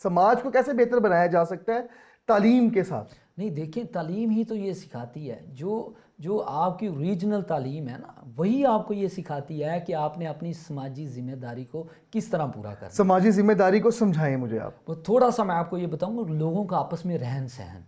سماج کو کیسے بہتر بنایا جا سکتا ہے تعلیم کے ساتھ؟ نہیں دیکھیں، تعلیم ہی تو یہ سکھاتی ہے، جو آپ کی ریجنل تعلیم ہے نا، وہی آپ کو یہ سکھاتی ہے کہ آپ نے اپنی سماجی ذمہ داری کو کس طرح پورا کرنا ہے۔ سماجی ذمہ داری کو سمجھائیں مجھے آپ۔ تھوڑا سا میں آپ کو یہ بتاؤں گا، لوگوں کا آپس میں رہن سہن،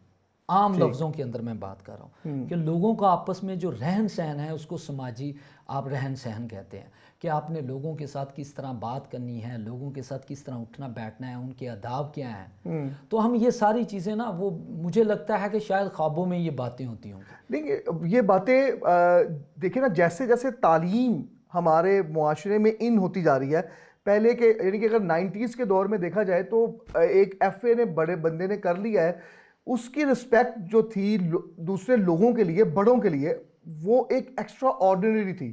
عام لفظوں کے اندر میں بات کر رہا ہوں کہ لوگوں کا آپس میں جو رہن سہن ہے اس کو سماجی آپ رہن سہن کہتے ہیں، کہ آپ نے لوگوں کے ساتھ کس طرح بات کرنی ہے، لوگوں کے ساتھ کس طرح اٹھنا بیٹھنا ہے، ان کے آداب کیا ہیں۔ تو ہم یہ ساری چیزیں نا، وہ مجھے لگتا ہے کہ شاید خوابوں میں یہ باتیں ہوتی ہوں گی۔ نہیں، یہ باتیں دیکھیں نا، جیسے جیسے تعلیم ہمارے معاشرے میں ان ہوتی جا رہی ہے، پہلے کے یعنی کہ اگر 90s کے دور میں دیکھا جائے تو ایک ایف اے نے بڑے بندے نے کر لیا ہے، اس کی رسپیکٹ جو تھی دوسرے لوگوں کے لیے، بڑوں کے لیے، وہ ایک ایکسٹرا آرڈینری تھی۔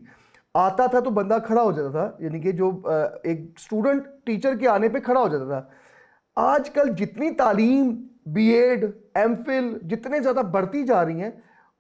آتا تھا تو بندہ کھڑا ہو جاتا تھا، یعنی کہ جو ایک اسٹوڈنٹ ٹیچر کے آنے پہ کھڑا ہو جاتا تھا۔ آج کل جتنی تعلیم، بی ایڈ، ایم فل جتنے زیادہ بڑھتی جا رہی ہیں،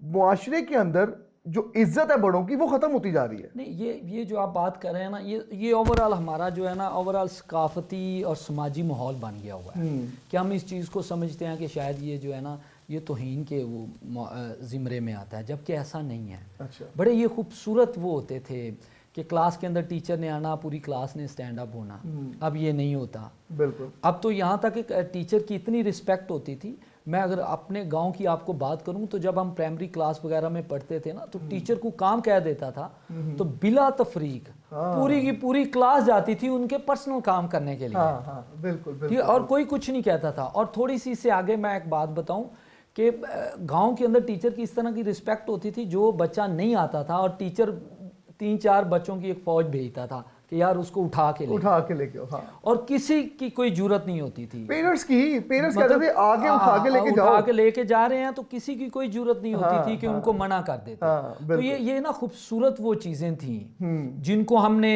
معاشرے کے اندر جو عزت ہے بڑوں کی وہ ختم ہوتی جا رہی ہے۔ نہیں، یہ جو آپ بات کر رہے ہیں نا، یہ اوورآل ہمارا جو ہے نا، اوورآل ثقافتی اور سماجی ماحول بن گیا ہوا ہے کہ ہم اس چیز کو سمجھتے ہیں کہ شاید یہ جو ہے نا، یہ توہین کے وہ زمرے میں آتا ہے، جبکہ ایسا نہیں ہے۔ اچھا، بڑے یہ خوبصورت وہ ہوتے تھے کہ کلاس کے اندر ٹیچر نے آنا، پوری کلاس نے اسٹینڈ اپ ہونا، اب یہ نہیں ہوتا۔ بالکل۔ اب تو یہاں تک کہ ٹیچر کی اتنی رسپیکٹ ہوتی تھی، میں اگر اپنے گاؤں کی آپ کو بات کروں تو جب ہم پرائمری کلاس وغیرہ میں پڑھتے تھے نا، تو ٹیچر کو کام کہہ دیتا تھا تو بلا تفریق پوری کی پوری کلاس جاتی تھی ان کے پرسنل کام کرنے کے لیے۔ بالکل، اور کوئی کچھ نہیں کہتا تھا۔ اور تھوڑی سی سے آگے میں ایک بات بتاؤں کہ گاؤں کے اندر ٹیچر کی اس طرح کی رسپیکٹ ہوتی تھی، جو بچہ نہیں آتا تھا اور ٹیچر 3-4 بچوں کی ایک فوج بھیجتا تھا کہ یار اس کو اٹھا کے لے کے، اور کسی کی کوئی جرت نہیں ہوتی تھی۔ پیرنٹس کہتے تھے آگے اٹھا کے لے کے جاؤ، اٹھا کے لے کے جا رہے ہیں، تو کسی کی کوئی جرت نہیں ہوتی تھی کہ ان کو منع کر دیتے۔ تو یہ نا خوبصورت وہ چیزیں تھیں جن کو ہم نے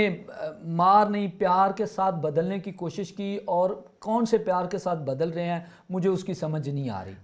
مار نہیں، پیار کے ساتھ بدلنے کی کوشش کی، اور کون سے پیار کے ساتھ بدل رہے ہیں مجھے اس کی سمجھ نہیں آ رہی۔